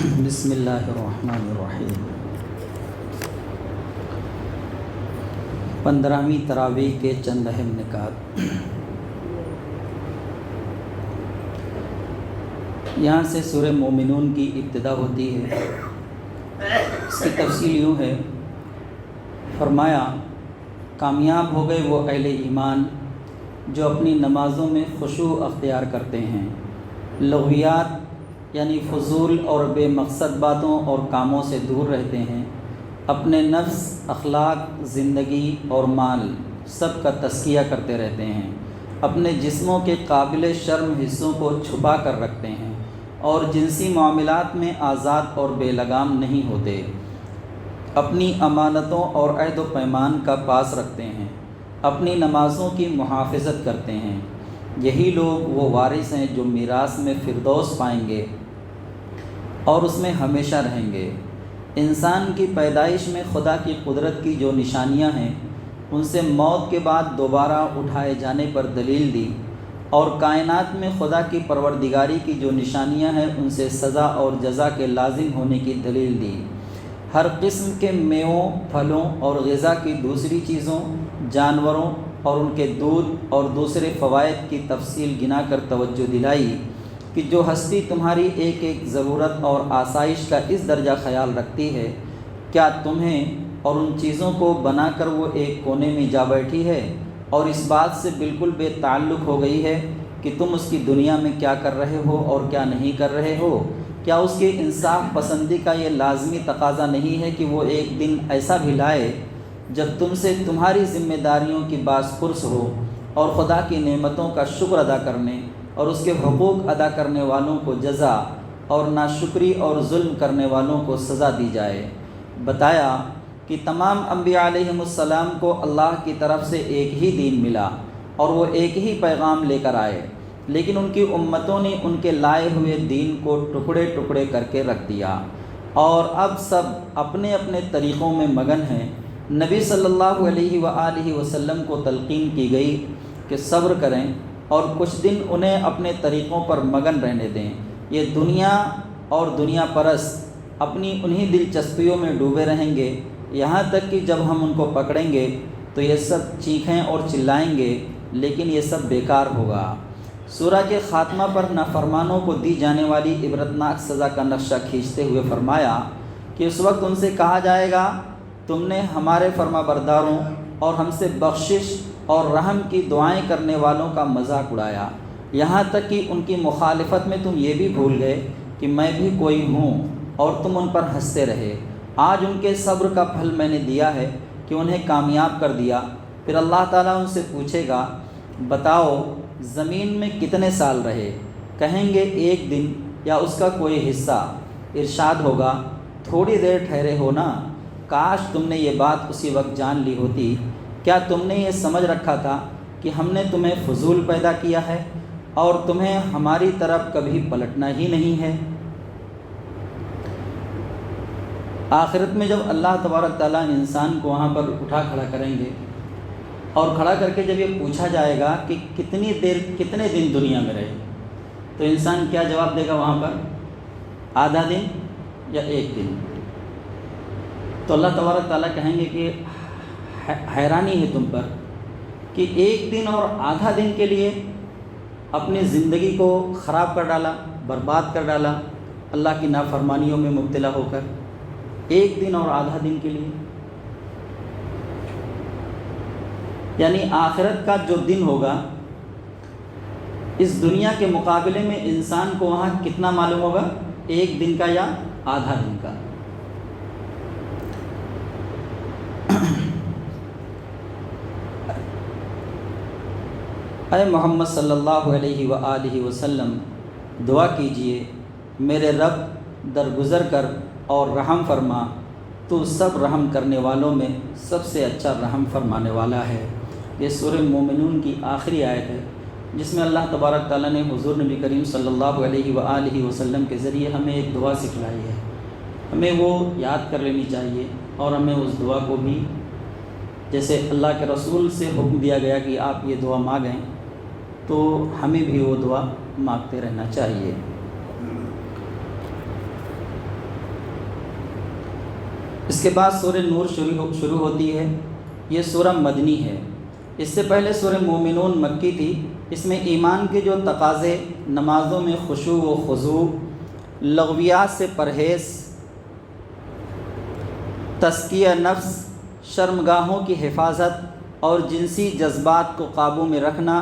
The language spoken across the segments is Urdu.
بسم اللہ الرحمن الرحیم۔ 15ویں تراویح کے چند اہم نکات۔ یہاں سے سورہ مومنون کی ابتدا ہوتی ہے۔ اس کی تفصیل یوں ہے، فرمایا کامیاب ہو گئے وہ اہل ایمان جو اپنی نمازوں میں خشوع اختیار کرتے ہیں، لغویات یعنی فضول اور بے مقصد باتوں اور کاموں سے دور رہتے ہیں، اپنے نفس، اخلاق، زندگی اور مال سب کا تزکیہ کرتے رہتے ہیں، اپنے جسموں کے قابل شرم حصوں کو چھپا کر رکھتے ہیں اور جنسی معاملات میں آزاد اور بے لگام نہیں ہوتے، اپنی امانتوں اور عہد و پیمان کا پاس رکھتے ہیں، اپنی نمازوں کی محافظت کرتے ہیں، یہی لوگ وہ وارث ہیں جو میراث میں فردوس پائیں گے اور اس میں ہمیشہ رہیں گے۔ انسان کی پیدائش میں خدا کی قدرت کی جو نشانیاں ہیں ان سے موت کے بعد دوبارہ اٹھائے جانے پر دلیل دی، اور کائنات میں خدا کی پروردگاری کی جو نشانیاں ہیں ان سے سزا اور جزا کے لازم ہونے کی دلیل دی۔ ہر قسم کے میووں، پھلوں اور غذا کی دوسری چیزوں، جانوروں اور ان کے دودھ اور دوسرے فوائد کی تفصیل گنا کر توجہ دلائی کہ جو ہستی تمہاری ایک ایک ضرورت اور آسائش کا اس درجہ خیال رکھتی ہے، کیا تمہیں اور ان چیزوں کو بنا کر وہ ایک کونے میں جا بیٹھی ہے اور اس بات سے بالکل بے تعلق ہو گئی ہے کہ تم اس کی دنیا میں کیا کر رہے ہو اور کیا نہیں کر رہے ہو؟ کیا اس کے انصاف پسندی کا یہ لازمی تقاضا نہیں ہے کہ وہ ایک دن ایسا بھی لائے جب تم سے تمہاری ذمہ داریوں کی باز پرس ہو اور خدا کی نعمتوں کا شکر ادا کرنے اور اس کے حقوق ادا کرنے والوں کو جزا اور ناشکری اور ظلم کرنے والوں کو سزا دی جائے؟ بتایا کہ تمام انبیاء علیہم السلام کو اللہ کی طرف سے ایک ہی دین ملا اور وہ ایک ہی پیغام لے کر آئے، لیکن ان کی امتوں نے ان کے لائے ہوئے دین کو ٹکڑے ٹکڑے کر کے رکھ دیا اور اب سب اپنے اپنے طریقوں میں مگن ہیں۔ نبی صلی اللہ علیہ وآلہ وسلم کو تلقین کی گئی کہ صبر کریں اور کچھ دن انہیں اپنے طریقوں پر مگن رہنے دیں، یہ دنیا اور دنیا پرست اپنی انہی دلچسپیوں میں ڈوبے رہیں گے، یہاں تک کہ جب ہم ان کو پکڑیں گے تو یہ سب چیخیں اور چلائیں گے، لیکن یہ سب بیکار ہوگا۔ سورہ کے خاتمہ پر نافرمانوں کو دی جانے والی عبرتناک سزا کا نقشہ کھینچتے ہوئے فرمایا کہ اس وقت ان سے کہا جائے گا، تم نے ہمارے فرما برداروں اور ہم سے بخشش اور رحم کی دعائیں کرنے والوں کا مذاق اڑایا، یہاں تک کہ ان کی مخالفت میں تم یہ بھی بھول گئے کہ میں بھی کوئی ہوں اور تم ان پر ہنستے رہے۔ آج ان کے صبر کا پھل میں نے دیا ہے کہ انہیں کامیاب کر دیا۔ پھر اللہ تعالیٰ ان سے پوچھے گا، بتاؤ زمین میں کتنے سال رہے؟ کہیں گے ایک دن یا اس کا کوئی حصہ۔ ارشاد ہوگا، تھوڑی دیر ٹھہرے ہو نا، کاش تم نے یہ بات اسی وقت جان لی ہوتی۔ کیا تم نے یہ سمجھ رکھا تھا کہ ہم نے تمہیں فضول پیدا کیا ہے اور تمہیں ہماری طرف کبھی پلٹنا ہی نہیں ہے؟ آخرت میں جب اللہ تبارک تعالیٰ انسان کو وہاں پر اٹھا کھڑا کریں گے اور کھڑا کر کے جب یہ پوچھا جائے گا کہ کتنے دن دنیا میں رہے، تو انسان کیا جواب دے گا وہاں پر؟ آدھا دن یا ایک دن؟ تو اللہ تبارک تعالیٰ کہیں گے کہ حیرانی ہے تم پر کہ ایک دن اور آدھا دن کے لیے اپنی زندگی کو خراب کر ڈالا، برباد کر ڈالا اللہ کی نافرمانیوں میں مبتلا ہو کر، ایک دن اور آدھا دن کے لیے۔ یعنی آخرت کا جو دن ہوگا اس دنیا کے مقابلے میں انسان کو وہاں کتنا معلوم ہوگا؟ ایک دن کا یا آدھا دن کا۔ اے محمد صلی اللہ علیہ وآلہ وسلم، دعا کیجئے، میرے رب درگزر کر اور رحم فرما، تو سب رحم کرنے والوں میں سب سے اچھا رحم فرمانے والا ہے۔ یہ سورہ مومنون کی آخری آیت ہے جس میں اللہ تبارک تعالیٰ نے حضور نبی کریم صلی اللہ علیہ وآلہ وسلم کے ذریعے ہمیں ایک دعا سکھلائی ہے، ہمیں وہ یاد کر لینی چاہیے اور ہمیں اس دعا کو بھی، جیسے اللہ کے رسول سے حکم دیا گیا کہ آپ یہ دعا مانگیں، تو ہمیں بھی وہ دعا مانگتے رہنا چاہیے۔ اس کے بعد سورہ نور شروع ہوتی ہے۔ یہ سورہ مدنی ہے۔ اس سے پہلے سورہ مومنون مکی تھی۔ اس میں ایمان کے جو تقاضے، نمازوں میں خشوع و خضوع، لغویات سے پرہیز، تزکیہ نفس، شرمگاہوں کی حفاظت اور جنسی جذبات کو قابو میں رکھنا،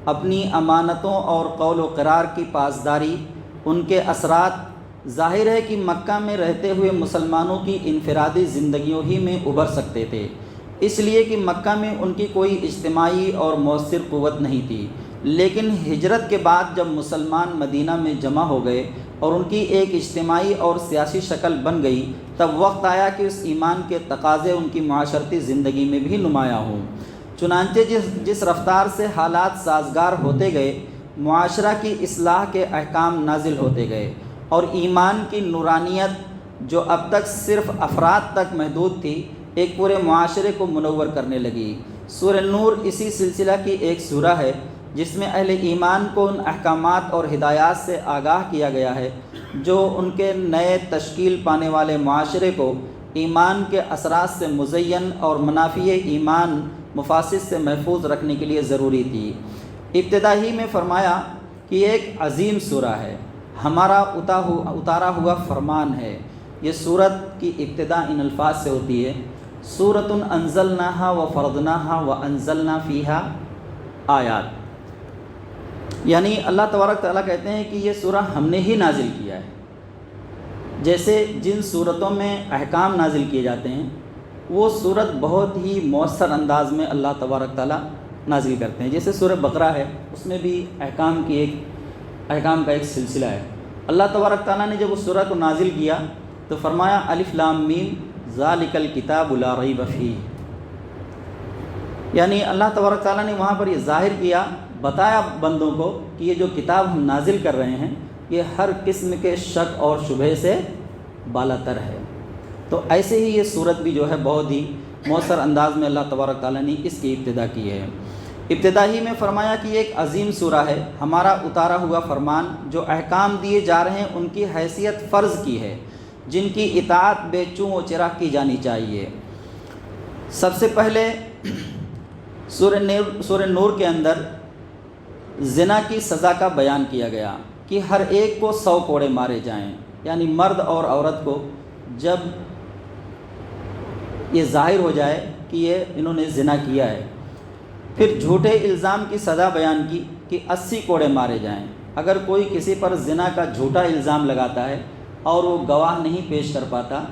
اپنی امانتوں اور قول و قرار کی پاسداری، ان کے اثرات ظاہر ہے کہ مکہ میں رہتے ہوئے مسلمانوں کی انفرادی زندگیوں ہی میں ابھر سکتے تھے، اس لیے کہ مکہ میں ان کی کوئی اجتماعی اور مؤثر قوت نہیں تھی۔ لیکن ہجرت کے بعد جب مسلمان مدینہ میں جمع ہو گئے اور ان کی ایک اجتماعی اور سیاسی شکل بن گئی، تب وقت آیا کہ اس ایمان کے تقاضے ان کی معاشرتی زندگی میں بھی نمایاں ہوں۔ چنانچہ جس رفتار سے حالات سازگار ہوتے گئے، معاشرہ کی اصلاح کے احکام نازل ہوتے گئے اور ایمان کی نورانیت جو اب تک صرف افراد تک محدود تھی، ایک پورے معاشرے کو منور کرنے لگی۔ سورہ نور اسی سلسلہ کی ایک سورہ ہے جس میں اہل ایمان کو ان احکامات اور ہدایات سے آگاہ کیا گیا ہے جو ان کے نئے تشکیل پانے والے معاشرے کو ایمان کے اثرات سے مزین اور منافع ایمان مفاسد سے محفوظ رکھنے کے لیے ضروری تھی۔ ابتدا ہی میں فرمایا کہ یہ ایک عظیم سورہ ہے، ہمارا اتارا ہوا فرمان ہے۔ یہ سورت کی ابتدا ان الفاظ سے ہوتی ہے: سورۃ انزلناہا وفرضناہا وانزلنا فیہا آیات، یعنی اللہ تبارک تعالیٰ کہتے ہیں کہ یہ سورہ ہم نے ہی نازل کیا ہے۔ جیسے جن صورتوں میں احکام نازل کیے جاتے ہیں، وہ صورت بہت ہی مؤثر انداز میں اللہ تبارک تعالیٰ نازل کرتے ہیں۔ جیسے سورہ بقرہ ہے، اس میں بھی احکام کا ایک سلسلہ ہے۔ اللہ تبارک تعالیٰ نے جب اس سورہ کو نازل کیا تو فرمایا الف لام میم ذالک الکتاب لا ریب فیہ، یعنی اللہ تبارک تعالیٰ نے وہاں پر یہ ظاہر کیا، بتایا بندوں کو کہ یہ جو کتاب ہم نازل کر رہے ہیں یہ ہر قسم کے شک اور شبہے سے بالاتر ہے۔ تو ایسے ہی یہ صورت بھی جو ہے بہت ہی مؤثر انداز میں اللہ تبارک تعالیٰ نے اس کی ابتدا کی ہے۔ ابتدا ہی میں فرمایا کہ یہ ایک عظیم سورہ ہے، ہمارا اتارا ہوا فرمان، جو احکام دیے جا رہے ہیں ان کی حیثیت فرض کی ہے، جن کی اطاعت بے چوں و چرا کی جانی چاہیے۔ سب سے پہلے سورہ نور کے اندر زنا کی سزا کا بیان کیا گیا کہ ہر ایک کو 100 کوڑے مارے جائیں، یعنی مرد اور عورت کو جب یہ ظاہر ہو جائے کہ انہوں نے زنا کیا ہے۔ پھر جھوٹے الزام کی سزا بیان کی کہ 80 کوڑے مارے جائیں۔ اگر کوئی کسی پر زنا کا جھوٹا الزام لگاتا ہے اور وہ گواہ نہیں پیش کر پاتا،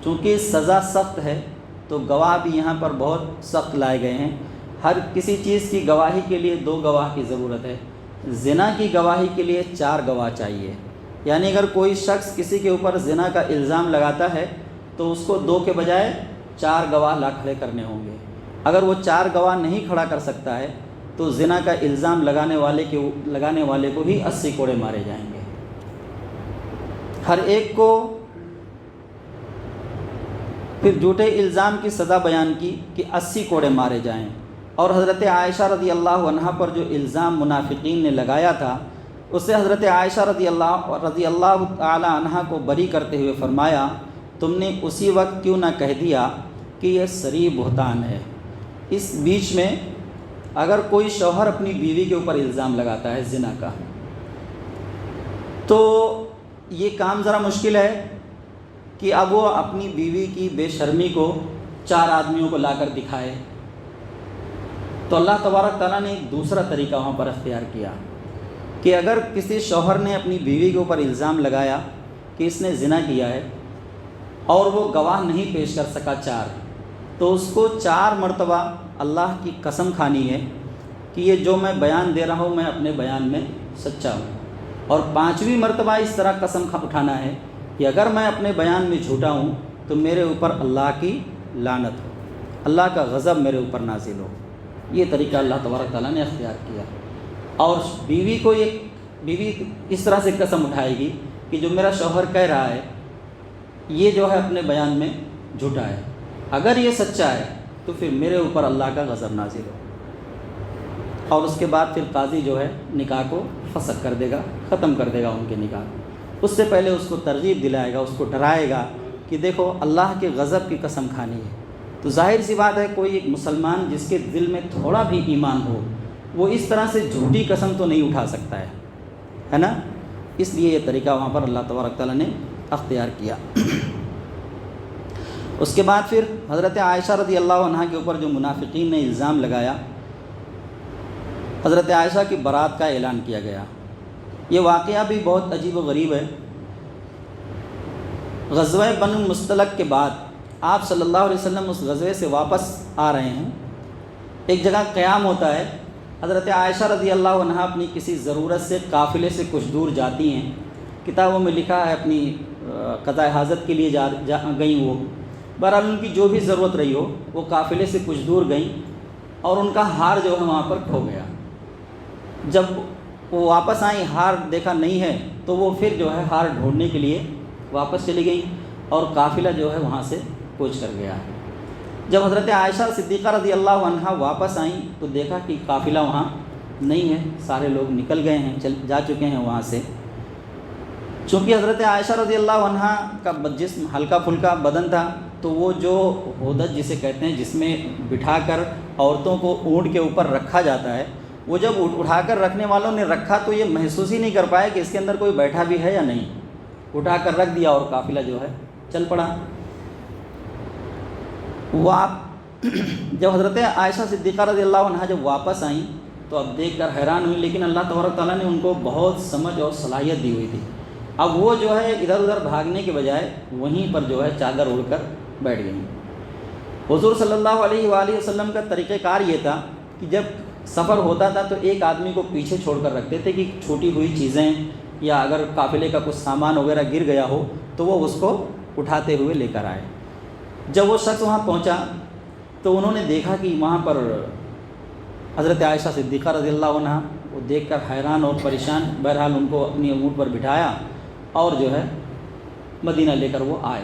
چونکہ سزا سخت ہے تو گواہ بھی یہاں پر بہت سخت لائے گئے ہیں۔ ہر کسی چیز کی گواہی کے لیے 2 گواہ کی ضرورت ہے، زنا کی گواہی کے لیے 4 گواہ چاہیے۔ یعنی اگر کوئی شخص کسی کے اوپر زنا کا الزام لگاتا ہے تو اس کو 2 کے بجائے 4 گواہ لا کھڑے کرنے ہوں گے۔ اگر وہ 4 گواہ نہیں کھڑا کر سکتا ہے تو زنا کا الزام لگانے والے کو بھی 80 کوڑے مارے جائیں گے۔ ہر ایک کو پھر جھوٹے الزام کی سزا بیان کی کہ 80 کوڑے مارے جائیں، اور حضرت عائشہ رضی اللہ عنہا پر جو الزام منافقین نے لگایا تھا، اسے حضرت عائشہ رضی اللہ تعالی عنہا کو بری کرتے ہوئے فرمایا تم نے اسی وقت کیوں نہ کہہ دیا کہ یہ صریح بہتان ہے۔ اس بیچ میں اگر کوئی شوہر اپنی بیوی کے اوپر الزام لگاتا ہے زنا کا، تو یہ کام ذرا مشکل ہے کہ اب وہ اپنی بیوی کی بے شرمی کو 4 آدمیوں کو لا کر دکھائے۔ تو اللہ تبارک تعالیٰ نے ایک دوسرا طریقہ وہاں پر اختیار کیا کہ اگر کسی شوہر نے اپنی بیوی کے اوپر الزام لگایا کہ اس نے زنا کیا ہے اور وہ گواہ نہیں پیش کر سکا 4، تو اس کو 4 مرتبہ اللہ کی قسم کھانی ہے کہ یہ جو میں بیان دے رہا ہوں میں اپنے بیان میں سچا ہوں، اور 5ویں مرتبہ اس طرح قسم اٹھانا ہے کہ اگر میں اپنے بیان میں جھوٹا ہوں تو میرے اوپر اللہ کی لعنت ہو، اللہ کا غضب میرے اوپر نازل ہو۔ یہ طریقہ اللہ تبارک تعالیٰ نے اختیار کیا۔ اور بیوی اس طرح سے قسم اٹھائے گی کہ جو میرا شوہر کہہ رہا ہے یہ جو ہے اپنے بیان میں جھوٹا ہے، اگر یہ سچا ہے تو پھر میرے اوپر اللہ کا غضب نازل ہو۔ اور اس کے بعد پھر قاضی جو ہے نکاح کو فسخ کر دے گا، ختم کر دے گا ان کے نکاح کو۔ اس سے پہلے اس کو ترغیب دلائے گا، اس کو ڈرائے گا کہ دیکھو اللہ کے غضب کی قسم کھانی ہے، تو ظاہر سی بات ہے کوئی ایک مسلمان جس کے دل میں تھوڑا بھی ایمان ہو وہ اس طرح سے جھوٹی قسم تو نہیں اٹھا سکتا ہے نا. اس لیے یہ طریقہ وہاں پر اللہ تبارک تعالیٰ نے اختیار کیا. اس کے بعد پھر حضرت عائشہ رضی اللہ عنہ کے اوپر جو منافقین نے الزام لگایا، حضرت عائشہ کی برات کا اعلان کیا گیا. یہ واقعہ بھی بہت عجیب و غریب ہے. غزوہ بنو المصطلق کے بعد آپ صلی اللہ علیہ وسلم اس غزوے سے واپس آ رہے ہیں. ایک جگہ قیام ہوتا ہے. حضرت عائشہ رضی اللہ عنہ اپنی کسی ضرورت سے قافلے سے کچھ دور جاتی ہیں. کتابوں میں لکھا ہے اپنی قضاء حاجت کے لیے گئیں. وہ بہرحال ان کی جو بھی ضرورت رہی ہو وہ قافلے سے کچھ دور گئیں اور ان کا ہار جو ہے وہاں پر کھو گیا. جب وہ واپس آئیں ہار دیکھا نہیں ہے تو وہ پھر جو ہے ہار ڈھونڈنے کے لیے واپس چلی گئیں اور قافلہ جو ہے وہاں سے کوچ کر گیا. جب حضرت عائشہ صدیقہ رضی اللہ عنہ واپس آئیں تو دیکھا کہ قافلہ وہاں نہیں ہے، سارے لوگ نکل گئے ہیں، جا چکے ہیں وہاں سے. چونکہ حضرت عائشہ رضی اللہ عنہ کا جسم ہلکا پھلکا بدن تھا تو وہ جو ہودج جسے کہتے ہیں جس میں بٹھا کر عورتوں کو اونٹ کے اوپر رکھا جاتا ہے، وہ جب اٹھا کر رکھنے والوں نے رکھا تو یہ محسوس ہی نہیں کر پائے کہ اس کے اندر کوئی بیٹھا بھی ہے یا نہیں. اٹھا کر رکھ دیا اور قافلہ جو ہے چل پڑا. وہ آپ جب حضرت عائشہ صدیقہ رضی اللہ عنہ جب واپس آئیں تو اب دیکھ کر حیران ہوئی، لیکن اللہ تبارک تعالیٰ نے ان کو بہت سمجھ اور صلاحیت دی ہوئی تھی. اب وہ جو ہے ادھر ادھر بھاگنے کے بجائے وہیں پر جو ہے چادر اڑ کر بیٹھ گئیں. حضور صلی اللہ علیہ وآلہ وسلم کا طریقہ کار یہ تھا کہ جب سفر ہوتا تھا تو ایک آدمی کو پیچھے چھوڑ کر رکھتے تھے کہ چھوٹی ہوئی چیزیں یا اگر قافلے کا کچھ سامان وغیرہ گر گیا ہو تو وہ اس کو اٹھاتے ہوئے لے کر آئے. جب وہ شخص وہاں پہنچا تو انہوں نے دیکھا کہ وہاں پر حضرت عائشہ صدیقہ رضی اللہ عنہ، وہ دیکھ کر حیران اور پریشان. بہرحال ان کو اپنی اونٹ پر بٹھایا اور جو ہے مدینہ لے کر وہ آئے.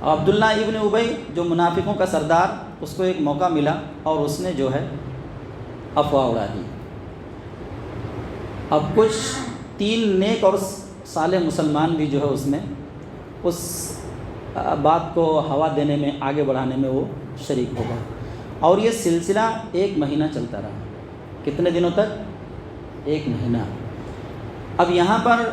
عبداللہ ابن ابی جو منافقوں کا سردار، اس کو ایک موقع ملا اور اس نے جو ہے افواہ اڑا دی. اب کچھ 3 نیک اور صالح مسلمان بھی جو ہے اس میں اس بات کو ہوا دینے میں، آگے بڑھانے میں وہ شریک ہو گئے. اور یہ سلسلہ 1 مہینہ چلتا رہا. کتنے دنوں تک؟ 1 مہینہ. اب یہاں پر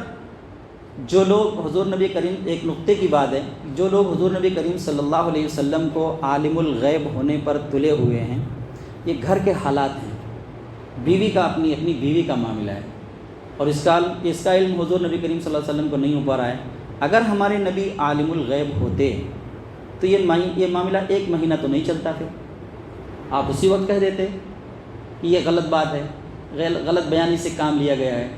جو لوگ حضور نبی کریم، ایک نقطے کی بات ہے، جو لوگ حضور نبی کریم صلی اللہ علیہ وسلم کو عالم الغیب ہونے پر تلے ہوئے ہیں، یہ گھر کے حالات ہیں. بیوی کا اپنی بیوی کا معاملہ ہے اور اس کا علم حضور نبی کریم صلی اللہ علیہ وسلم کو نہیں ہو پا رہا ہے. اگر ہمارے نبی عالم الغیب ہوتے تو یہ معاملہ 1 مہینہ تو نہیں چلتا. پھر آپ اسی وقت کہہ دیتے کہ یہ غلط بات ہے، غلط بیانی سے کام لیا گیا ہے.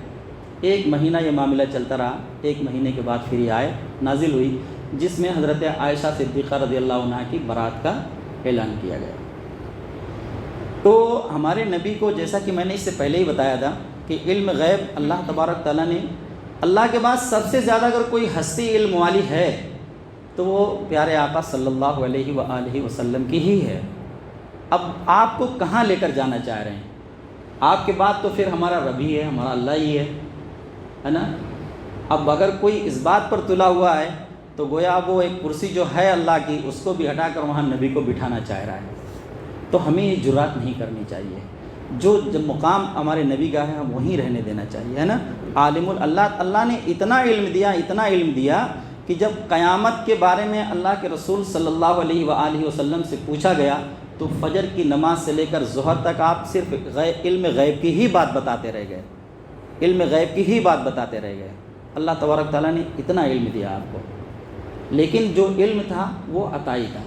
1 مہینہ یہ معاملہ چلتا رہا. 1 مہینے کے بعد پھر یہ آیت نازل ہوئی جس میں حضرت عائشہ صدیقہ رضی اللہ عنہ کی برات کا اعلان کیا گیا. تو ہمارے نبی کو، جیسا کہ میں نے اس سے پہلے ہی بتایا تھا کہ علم غیب اللہ تبارک تعالیٰ نے، اللہ کے بعد سب سے زیادہ اگر کوئی ہستی علم والی ہے تو وہ پیارے آقا صلی اللہ علیہ وآلہ وسلم کی ہی ہے. اب آپ کو کہاں لے کر جانا چاہ رہے ہیں؟ آپ کے بعد تو پھر ہمارا رب ہی ہے، ہمارا اللہ ہی ہے نا. اب اگر کوئی اس بات پر تلا ہوا ہے تو گویا وہ ایک کرسی جو ہے اللہ کی، اس کو بھی ہٹا کر وہاں نبی کو بٹھانا چاہ رہا ہے. تو ہمیں یہ جرات نہیں کرنی چاہیے. جب مقام ہمارے نبی کا ہے ہم وہیں رہنے دینا چاہیے، ہے نا. عالم اللہ نے اتنا علم دیا کہ جب قیامت کے بارے میں اللہ کے رسول صلی اللہ علیہ وآلہ وسلم سے پوچھا گیا تو فجر کی نماز سے لے کر ظہر تک آپ صرف علم غیب کی ہی بات بتاتے رہ گئے. علم غیب کی ہی بات بتاتے رہ گئے. اللہ تبارک تعالیٰ نے اتنا علم دیا آپ کو، لیکن جو علم تھا وہ عطائی تھا،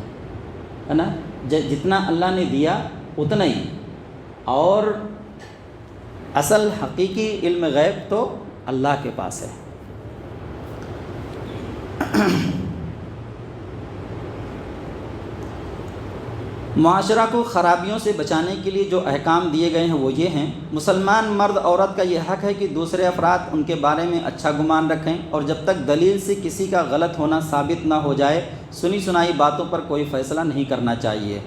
ہے نا. جتنا اللہ نے دیا اتنا ہی. اور اصل حقیقی علم غیب تو اللہ کے پاس ہے. معاشرہ کو خرابیوں سے بچانے کے لیے جو احکام دیے گئے ہیں وہ یہ ہیں: مسلمان مرد عورت کا یہ حق ہے کہ دوسرے افراد ان کے بارے میں اچھا گمان رکھیں اور جب تک دلیل سے کسی کا غلط ہونا ثابت نہ ہو جائے سنی سنائی باتوں پر کوئی فیصلہ نہیں کرنا چاہیے.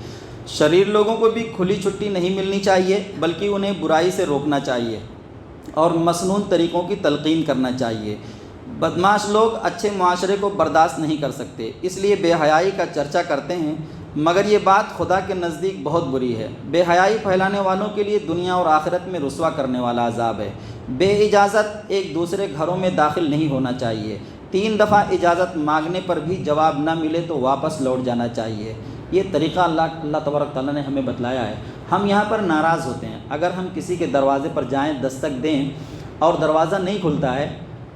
شریر لوگوں کو بھی کھلی چھٹی نہیں ملنی چاہیے بلکہ انہیں برائی سے روکنا چاہیے اور مسنون طریقوں کی تلقین کرنا چاہیے. بدمعاش لوگ اچھے معاشرے کو برداشت نہیں کر سکتے، اس لیے بے حیائی کا چرچا کرتے ہیں، مگر یہ بات خدا کے نزدیک بہت بری ہے۔ بے حیائی پھیلانے والوں کے لیے دنیا اور آخرت میں رسوا کرنے والا عذاب ہے۔ بے اجازت ایک دوسرے گھروں میں داخل نہیں ہونا چاہیے۔ 3 دفعہ اجازت مانگنے پر بھی جواب نہ ملے تو واپس لوٹ جانا چاہیے۔ یہ طریقہ اللہ تبارک تعالیٰ نے ہمیں بتلایا ہے۔ ہم یہاں پر ناراض ہوتے ہیں، اگر ہم کسی کے دروازے پر جائیں، دستک دیں اور دروازہ نہیں کھلتا ہے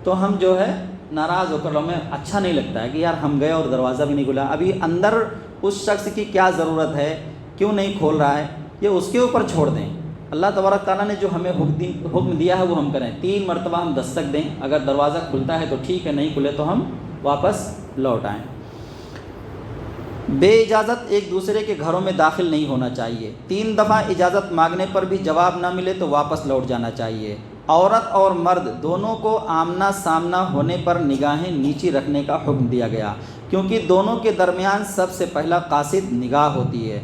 تو ہم جو ہے ناراض ہو کر، ہمیں اچھا نہیں لگتا ہے کہ یار ہم گئے اور دروازہ بھی نہیں کھلا۔ ابھی اندر اس شخص کی کیا ضرورت ہے، کیوں نہیں کھول رہا ہے، یہ اس کے اوپر چھوڑ دیں۔ اللہ تبارک تعالیٰ نے جو ہمیں حکم دیا ہے وہ ہم کریں۔ 3 مرتبہ ہم دستک دیں، اگر دروازہ کھلتا ہے تو ٹھیک ہے، نہیں کھلے تو ہم واپس لوٹ آئیں۔ بے اجازت ایک دوسرے کے گھروں میں داخل نہیں ہونا چاہیے۔ 3 دفعہ اجازت مانگنے پر بھی جواب نہ ملے تو واپس لوٹ جانا چاہیے۔ عورت اور مرد دونوں کو آمنا سامنا ہونے پر نگاہیں نیچی رکھنے کا حکم دیا گیا، کیونکہ دونوں کے درمیان سب سے پہلا قاصد نگاہ ہوتی ہے۔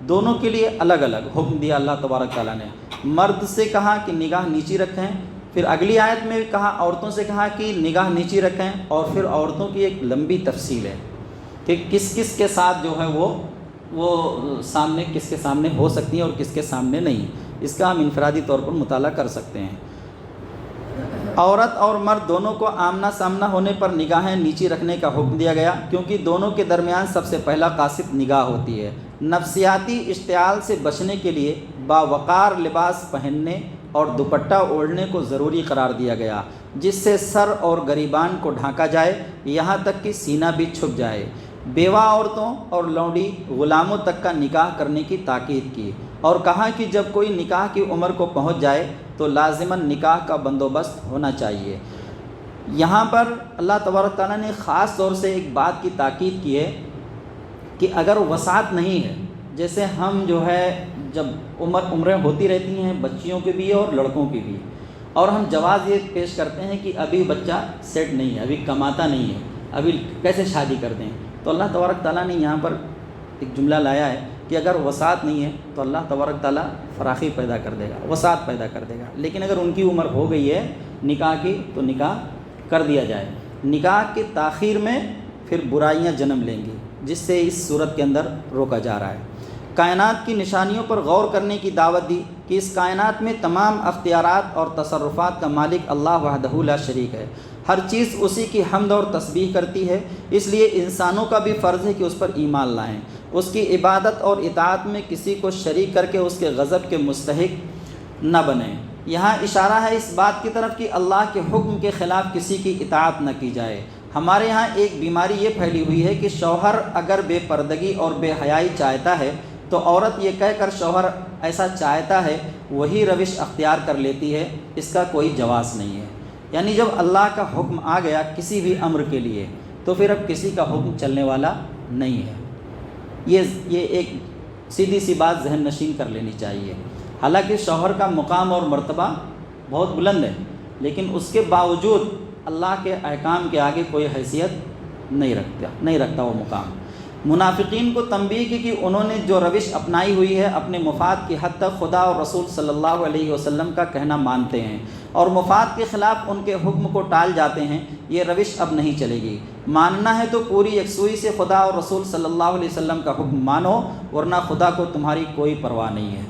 دونوں کے لیے الگ الگ حکم دیا اللہ تبارک تعالیٰ نے۔ مرد سے کہا کہ نگاہ نیچی رکھیں، پھر اگلی آیت میں کہا عورتوں سے کہا کہ نگاہ نیچی رکھیں، اور پھر عورتوں کی ایک لمبی تفصیل ہے کہ کس کس کے ساتھ جو ہے وہ سامنے، کس کے سامنے ہو سکتی ہیں اور کس کے سامنے نہیں۔ اس کا ہم انفرادی طور پر مطالعہ کر سکتے ہیں۔ عورت اور مرد دونوں کو آمنا سامنا ہونے پر نگاہیں نیچی رکھنے کا حکم دیا گیا، کیونکہ دونوں کے درمیان سب سے پہلا قاصد نگاہ ہوتی ہے۔ نفسیاتی اشتعال سے بچنے کے لیے باوقار لباس پہننے اور دوپٹہ اوڑھنے کو ضروری قرار دیا گیا، جس سے سر اور گریبان کو ڈھانکا جائے، یہاں تک کہ سینہ بھی چھپ جائے۔ بیوہ عورتوں اور لونڈی غلاموں تک کا نکاح کرنے کی تاکید کی، اور کہا کہ جب کوئی نکاح کی عمر کو پہنچ جائے تو لازماً نکاح کا بندوبست ہونا چاہیے۔ یہاں پر اللہ تبارک تعالیٰ نے خاص طور سے ایک بات کی تاکید کی ہے کہ اگر وسعت نہیں ہے، جیسے ہم جو ہے جب عمریں ہوتی رہتی ہیں بچیوں کی بھی اور لڑکوں کی بھی، اور ہم جواز یہ پیش کرتے ہیں کہ ابھی بچہ سیٹ نہیں ہے، ابھی کماتا نہیں ہے، ابھی کیسے شادی کر دیں، تو اللہ تبارک تعالیٰ نے یہاں پر ایک جملہ لایا ہے کہ اگر وسعت نہیں ہے تو اللہ تبارک تعالیٰ فراخی پیدا کر دے گا، وسعت پیدا کر دے گا، لیکن اگر ان کی عمر ہو گئی ہے نکاح کی تو نکاح کر دیا جائے۔ نکاح کی تاخیر میں پھر برائیاں جنم لیں گی، جس سے اس صورت کے اندر روکا جا رہا ہے۔ کائنات کی نشانیوں پر غور کرنے کی دعوت دی کہ اس کائنات میں تمام اختیارات اور تصرفات کا مالک اللہ وحدہ لا شریک ہے، ہر چیز اسی کی حمد اور تسبیح کرتی ہے، اس لیے انسانوں کا بھی فرض ہے کہ اس پر ایمان لائیں، اس کی عبادت اور اطاعت میں کسی کو شریک کر کے اس کے غضب کے مستحق نہ بنیں۔ یہاں اشارہ ہے اس بات کی طرف کہ اللہ کے حکم کے خلاف کسی کی اطاعت نہ کی جائے۔ ہمارے ہاں ایک بیماری یہ پھیلی ہوئی ہے کہ شوہر اگر بے پردگی اور بے حیائی چاہتا ہے تو عورت یہ کہہ کر شوہر ایسا چاہتا ہے وہی روش اختیار کر لیتی ہے، اس کا کوئی جواز نہیں ہے۔ یعنی جب اللہ کا حکم آ گیا کسی بھی امر کے لیے تو پھر اب کسی کا حکم چلنے والا نہیں ہے۔ یہ ایک سیدھی سی بات ذہن نشین کر لینی چاہیے۔ حالانکہ شوہر کا مقام اور مرتبہ بہت بلند ہے، لیکن اس کے باوجود اللہ کے احکام کے آگے کوئی حیثیت نہیں رکھتا وہ مقام۔ منافقین کو تنبیہ کی کہ انہوں نے جو روش اپنائی ہوئی ہے اپنے مفاد کی حد تک خدا اور رسول صلی اللہ علیہ وسلم کا کہنا مانتے ہیں اور مفاد کے خلاف ان کے حکم کو ٹال جاتے ہیں، یہ روش اب نہیں چلے گی۔ ماننا ہے تو پوری یکسوئی سے خدا اور رسول صلی اللہ علیہ وسلم کا حکم مانو، ورنہ خدا کو تمہاری کوئی پرواہ نہیں ہے۔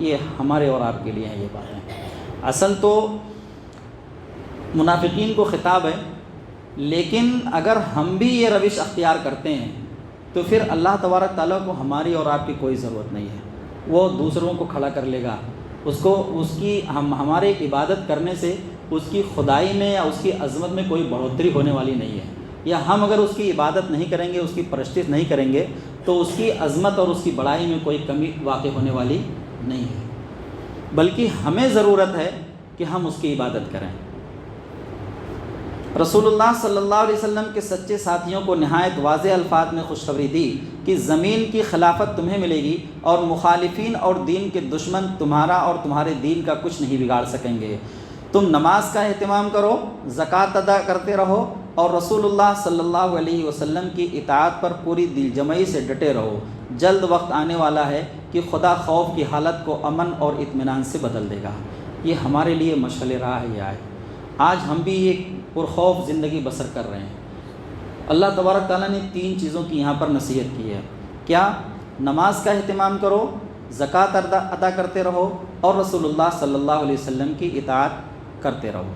یہ ہمارے اور آپ کے لیے ہیں یہ باتیں۔ اصل تو منافقین کو خطاب ہے، لیکن اگر ہم بھی یہ روش اختیار کرتے ہیں تو پھر اللہ تبارک تعالیٰ کو ہماری اور آپ کی کوئی ضرورت نہیں ہے، وہ دوسروں کو کھڑا کر لے گا، ہمارے عبادت کرنے سے اس کی خدائی میں یا اس کی عظمت میں کوئی بڑھوتری ہونے والی نہیں ہے، یا ہم اگر اس کی عبادت نہیں کریں گے، اس کی پرستش نہیں کریں گے تو اس کی عظمت اور اس کی بڑائی میں کوئی کمی واقع ہونے والی نہیں ہے، بلکہ ہمیں ضرورت ہے کہ ہم اس کی عبادت کریں۔ رسول اللہ صلی اللہ علیہ وسلم کے سچے ساتھیوں کو نہایت واضح الفاظ میں خوشخبری دی کہ زمین کی خلافت تمہیں ملے گی اور مخالفین اور دین کے دشمن تمہارا اور تمہارے دین کا کچھ نہیں بگاڑ سکیں گے۔ تم نماز کا اہتمام کرو، زکوٰۃ ادا کرتے رہو اور رسول اللہ صلی اللہ علیہ وسلم کی اطاعت پر پوری دل جمعی سے ڈٹے رہو، جلد وقت آنے والا ہے کہ خدا خوف کی حالت کو امن اور اطمینان سے بدل دے گا۔ یہ ہمارے لیے مشعل راہ ہے۔ آج ہم بھی ایک پرخوف زندگی بسر کر رہے ہیں۔ اللہ تبارک تعالیٰ نے 3 چیزوں کی یہاں پر نصیحت کی ہے۔ کیا؟ نماز کا اہتمام کرو، زکوٰۃ ادا کرتے رہو، اور رسول اللہ صلی اللہ علیہ وسلم کی اطاعت کرتے رہو۔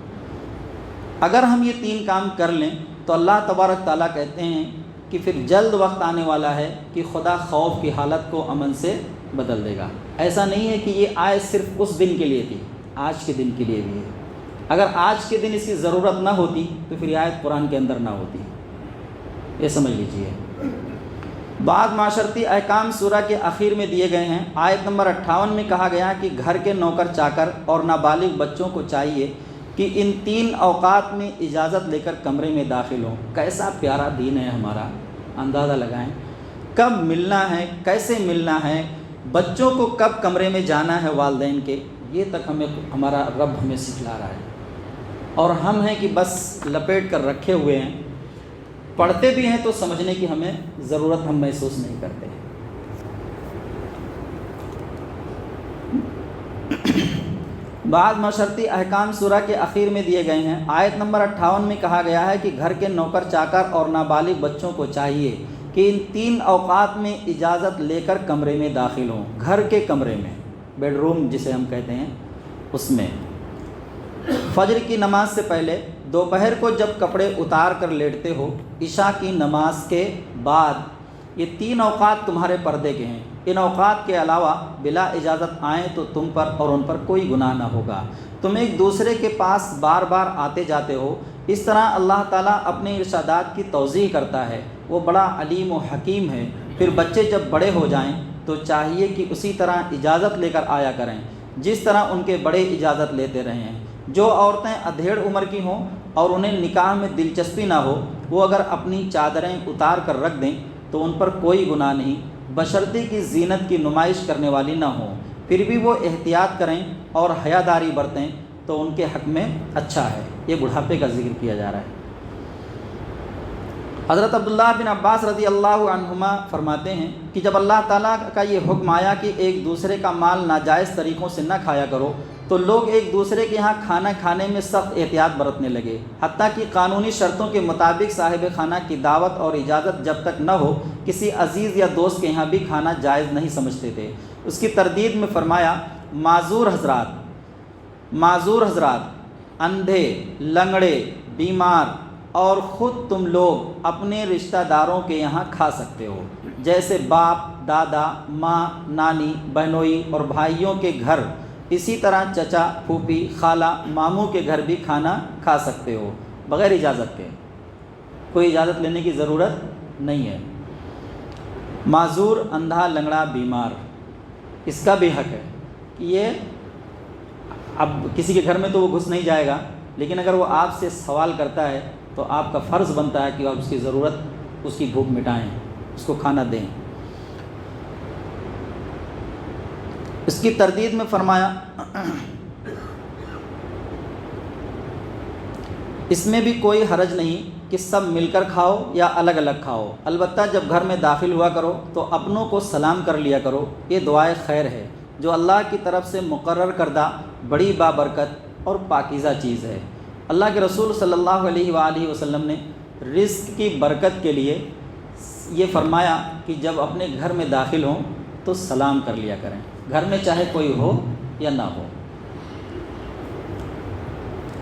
اگر ہم یہ 3 کام کر لیں تو اللہ تبارک تعالیٰ کہتے ہیں کہ پھر جلد وقت آنے والا ہے کہ خدا خوف کی حالت کو امن سے بدل دے گا۔ ایسا نہیں ہے کہ یہ آیت صرف اس دن کے لیے تھی، آج کے دن کے لیے بھی ہے۔ اگر آج کے دن اس کی ضرورت نہ ہوتی تو پھر یہ آیت قرآن کے اندر نہ ہوتی، یہ سمجھ لیجئے۔ بعض معاشرتی احکام سورہ کے آخر میں دیے گئے ہیں۔ آیت نمبر 58 میں کہا گیا کہ گھر کے نوکر چاکر اور نابالغ بچوں کو چاہیے کہ ان 3 اوقات میں اجازت لے کر کمرے میں داخل ہوں۔ کیسا پیارا دین ہے ہمارا، اندازہ لگائیں۔ کب ملنا ہے، کیسے ملنا ہے، بچوں کو کب کمرے میں جانا ہے والدین کے، یہ تک ہمارا رب ہمیں سکھلا رہا ہے، اور ہم ہیں کہ بس لپیٹ کر رکھے ہوئے ہیں۔ پڑھتے بھی ہیں تو سمجھنے کی ہمیں ضرورت ہم محسوس نہیں کرتے۔ بعض معاشرتی احکام سورہ کے اخیر میں دیے گئے ہیں۔ آیت نمبر 58 میں کہا گیا ہے کہ گھر کے نوکر چاکر اور نابالغ بچوں کو چاہیے کہ ان 3 اوقات میں اجازت لے کر کمرے میں داخل ہوں۔ گھر کے کمرے میں، بیڈ روم جسے ہم کہتے ہیں، اس میں فجر کی نماز سے پہلے، دوپہر کو جب کپڑے اتار کر لیٹتے ہو، عشاء کی نماز کے بعد، یہ 3 اوقات تمہارے پردے کے ہیں۔ ان اوقات کے علاوہ بلا اجازت آئیں تو تم پر اور ان پر کوئی گناہ نہ ہوگا۔ تم ایک دوسرے کے پاس بار بار آتے جاتے ہو۔ اس طرح اللہ تعالیٰ اپنے ارشادات کی توضیح کرتا ہے، وہ بڑا علیم و حکیم ہے۔ پھر بچے جب بڑے ہو جائیں تو چاہیے کہ اسی طرح اجازت لے کر آیا کریں جس طرح ان کے بڑے اجازت لیتے رہے ہیں۔ جو عورتیں ادھیڑ عمر کی ہوں اور انہیں نکاح میں دلچسپی نہ ہو، وہ اگر اپنی چادریں اتار کر رکھ دیں تو ان پر کوئی گناہ نہیں، بشرطے کی زینت کی نمائش کرنے والی نہ ہوں۔ پھر بھی وہ احتیاط کریں اور حیاداری برتیں تو ان کے حق میں اچھا ہے۔ یہ بڑھاپے کا ذکر کیا جا رہا ہے۔ حضرت عبداللہ بن عباس رضی اللہ عنہما فرماتے ہیں کہ جب اللہ تعالیٰ کا یہ حکم آیا کہ ایک دوسرے کا مال ناجائز طریقوں سے نہ کھایا کرو، تو لوگ ایک دوسرے کے یہاں کھانا کھانے میں سخت احتیاط برتنے لگے، حتیٰ کہ قانونی شرطوں کے مطابق صاحب خانہ کی دعوت اور اجازت جب تک نہ ہو کسی عزیز یا دوست کے یہاں بھی کھانا جائز نہیں سمجھتے تھے۔ اس کی تردید میں فرمایا، معذور حضرات، اندھے، لنگڑے، بیمار اور خود تم لوگ اپنے رشتہ داروں کے یہاں کھا سکتے ہو، جیسے باپ، دادا، ماں، نانی، بہنوئی اور بھائیوں کے گھر، اسی طرح چچا، پھوپھی، خالہ، ماموں کے گھر بھی کھانا کھا سکتے ہو بغیر اجازت کے۔ کوئی اجازت لینے کی ضرورت نہیں ہے۔ معذور، اندھا، لنگڑا، بیمار، اس کا بھی حق ہے کہ یہ اب کسی کے گھر میں تو وہ گھس نہیں جائے گا، لیکن اگر وہ آپ سے سوال کرتا ہے تو آپ کا فرض بنتا ہے کہ آپ اس کی ضرورت، اس کی بھوک مٹائیں، اس کو کھانا دیں۔ اس کی تردید میں فرمایا، اس میں بھی کوئی حرج نہیں کہ سب مل کر کھاؤ یا الگ الگ کھاؤ، البتہ جب گھر میں داخل ہوا کرو تو اپنوں کو سلام کر لیا کرو، یہ دعائے خیر ہے جو اللہ کی طرف سے مقرر کردہ بڑی بابرکت اور پاکیزہ چیز ہے۔ اللہ کے رسول صلی اللہ علیہ وآلہ وسلم نے رزق کی برکت کے لیے یہ فرمایا کہ جب اپنے گھر میں داخل ہوں تو سلام کر لیا کریں، گھر میں چاہے کوئی ہو یا نہ ہو۔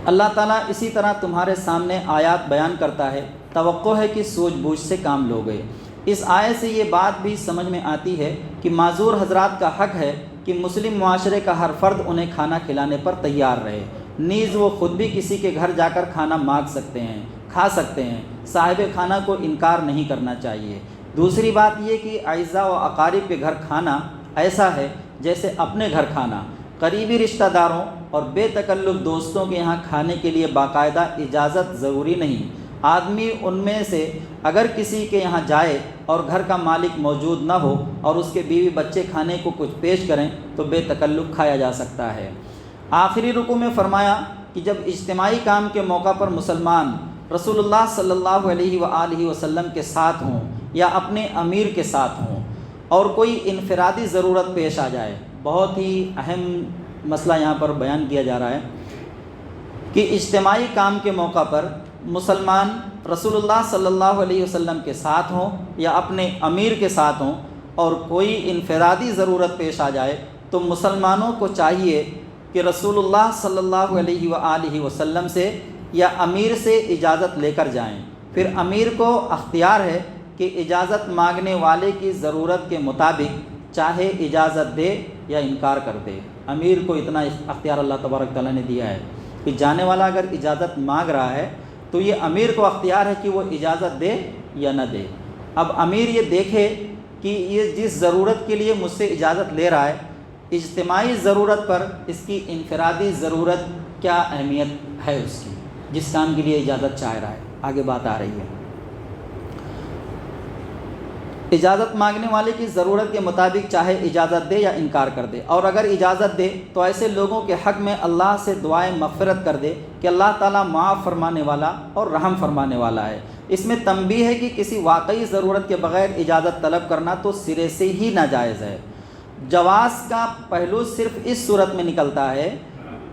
اللہ تعالیٰ اسی طرح تمہارے سامنے آیات بیان کرتا ہے، توقع ہے کہ سوجھ بوجھ سے کام لوگے۔ اس آیت سے یہ بات بھی سمجھ میں آتی ہے کہ معذور حضرات کا حق ہے کہ مسلم معاشرے کا ہر فرد انہیں کھانا کھلانے پر تیار رہے، نیز وہ خود بھی کسی کے گھر جا کر کھانا مانگ سکتے ہیں، کھا سکتے ہیں، صاحب کھانا کو انکار نہیں کرنا چاہیے۔ دوسری بات یہ کہ اعزاء و اقارب کے گھر کھانا ایسا ہے جیسے اپنے گھر کھانا۔ قریبی رشتہ داروں اور بے تکلف دوستوں کے یہاں کھانے کے لیے باقاعدہ اجازت ضروری نہیں۔ آدمی ان میں سے اگر کسی کے یہاں جائے اور گھر کا مالک موجود نہ ہو اور اس کے بیوی بچے کھانے کو کچھ پیش کریں تو بے تکلف کھایا جا سکتا ہے۔ آخری رکوع میں فرمایا کہ جب اجتماعی کام کے موقع پر مسلمان رسول اللہ صلی اللہ علیہ وآلہ وسلم کے ساتھ ہوں یا اپنے امیر کے ساتھ ہوں اور کوئی انفرادی ضرورت پیش آ جائے، بہت ہی اہم مسئلہ یہاں پر بیان کیا جا رہا ہے، کہ اجتماعی کام کے موقع پر مسلمان رسول اللہ صلی اللہ علیہ وسلم کے ساتھ ہوں یا اپنے امیر کے ساتھ ہوں، اور کوئی انفرادی ضرورت پیش آ جائے تو مسلمانوں کو چاہیے کہ رسول اللہ صلی اللہ علیہ وآلہ وسلم سے یا امیر سے اجازت لے کر جائیں۔ پھر امیر کو اختیار ہے کہ اجازت مانگنے والے کی ضرورت کے مطابق چاہے اجازت دے یا انکار کر دے۔ امیر کو اتنا اختیار اللہ تبارک تعالیٰ نے دیا ہے کہ جانے والا اگر اجازت مانگ رہا ہے تو یہ امیر کو اختیار ہے کہ وہ اجازت دے یا نہ دے۔ اب امیر یہ دیکھے کہ یہ جس ضرورت کے لیے مجھ سے اجازت لے رہا ہے، اجتماعی ضرورت پر اس کی انفرادی ضرورت کیا اہمیت ہے اس کی، جس کام کے لیے اجازت چاہ رہا ہے۔ آگے بات آ رہی ہے، اجازت مانگنے والے کی ضرورت کے مطابق چاہے اجازت دے یا انکار کر دے، اور اگر اجازت دے تو ایسے لوگوں کے حق میں اللہ سے دعائیں مغفرت کر دے کہ اللہ تعالیٰ معاف فرمانے والا اور رحم فرمانے والا ہے۔ اس میں تنبیہ ہے کہ کسی واقعی ضرورت کے بغیر اجازت طلب کرنا تو سرے سے ہی ناجائز ہے۔ جواز کا پہلو صرف اس صورت میں نکلتا ہے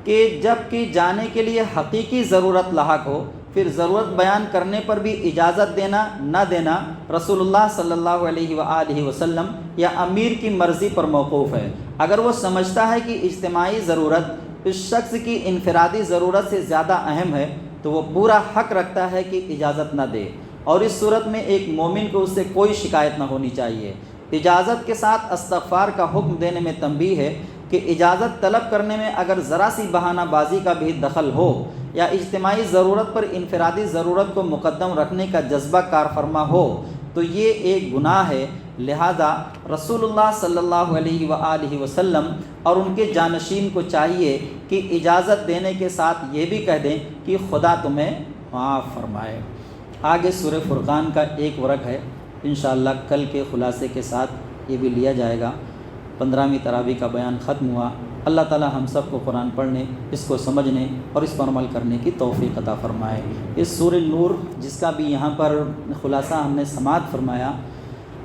کہ جب کہ جانے کے لیے حقیقی ضرورت لاحق ہو، پھر ضرورت بیان کرنے پر بھی اجازت دینا نہ دینا رسول اللہ صلی اللہ علیہ وآلہ وسلم یا امیر کی مرضی پر موقوف ہے۔ اگر وہ سمجھتا ہے کہ اجتماعی ضرورت اس شخص کی انفرادی ضرورت سے زیادہ اہم ہے تو وہ پورا حق رکھتا ہے کہ اجازت نہ دے، اور اس صورت میں ایک مومن کو اس سے کوئی شکایت نہ ہونی چاہیے۔ اجازت کے ساتھ استغفار کا حکم دینے میں تنبیہ ہے کہ اجازت طلب کرنے میں اگر ذرا سی بہانہ بازی کا بھی دخل ہو یا اجتماعی ضرورت پر انفرادی ضرورت کو مقدم رکھنے کا جذبہ کار فرما ہو تو یہ ایک گناہ ہے۔ لہذا رسول اللہ صلی اللہ علیہ وآلہ وسلم اور ان کے جانشین کو چاہیے کہ اجازت دینے کے ساتھ یہ بھی کہہ دیں کہ خدا تمہیں معاف فرمائے۔ آگے سورہ فرقان کا ایک ورق ہے، انشاءاللہ کل کے خلاصے کے ساتھ یہ بھی لیا جائے گا۔ 15ویں تراویح کا بیان ختم ہوا۔ اللہ تعالی ہم سب کو قرآن پڑھنے، اس کو سمجھنے اور اس پر عمل کرنے کی توفیق عطا فرمائے۔ اس سورہ نور جس کا بھی یہاں پر خلاصہ ہم نے سماعت فرمایا،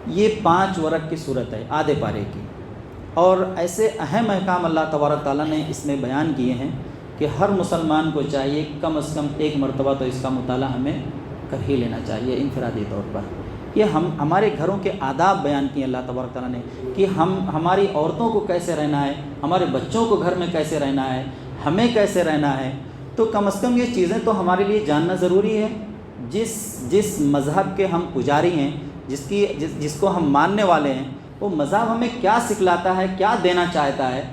یہ 5 ورق کی صورت ہے، آدھے پارے کی، اور ایسے اہم احکام اللہ تبارک تعالیٰ نے اس میں بیان کیے ہیں کہ ہر مسلمان کو چاہیے کم از کم ایک مرتبہ تو اس کا مطالعہ ہمیں کر ہی لینا چاہیے انفرادی طور پر۔ یہ ہمارے گھروں کے آداب بیان کیے اللہ تبارک تعالیٰ نے کہ ہماری عورتوں کو کیسے رہنا ہے، ہمارے بچوں کو گھر میں کیسے رہنا ہے، ہمیں کیسے رہنا ہے۔ تو کم از کم یہ چیزیں تو ہمارے لیے جاننا ضروری ہے۔ جس مذہب کے ہم پجاری ہیں، جس کو ہم ماننے والے ہیں، وہ مذہب ہمیں کیا سکھلاتا ہے، کیا دینا چاہتا ہے،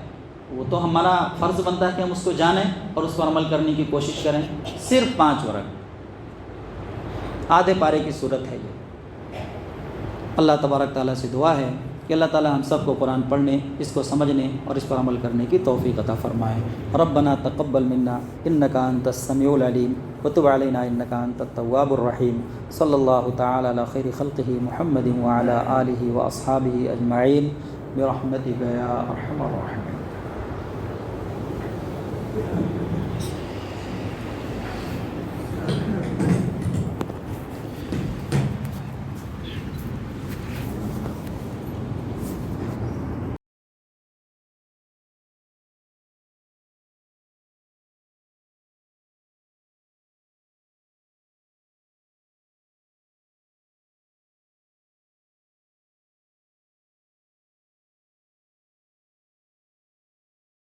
وہ تو ہمارا فرض بنتا ہے کہ ہم اس کو جانیں اور اس پر عمل کرنے کی کوشش کریں۔ صرف 5 ورق، آدھے پارے کی صورت ہے یہ۔ اللہ تبارک تعالیٰ سے دعا ہے کہ اللہ تعالیٰ ہم سب کو قرآن پڑھنے، اس کو سمجھنے اور اس پر عمل کرنے کی توفیق عطا فرمائے۔ ربنا تقبل منا انکا انت السمیع العلیم وتب علینا انکا انت التواب الرحیم۔ صلی اللہ تعالی علی خیر خلقہ محمد وعلی آلہ واصحابہ اجمعین برحمتک یا ارحم الراحمین۔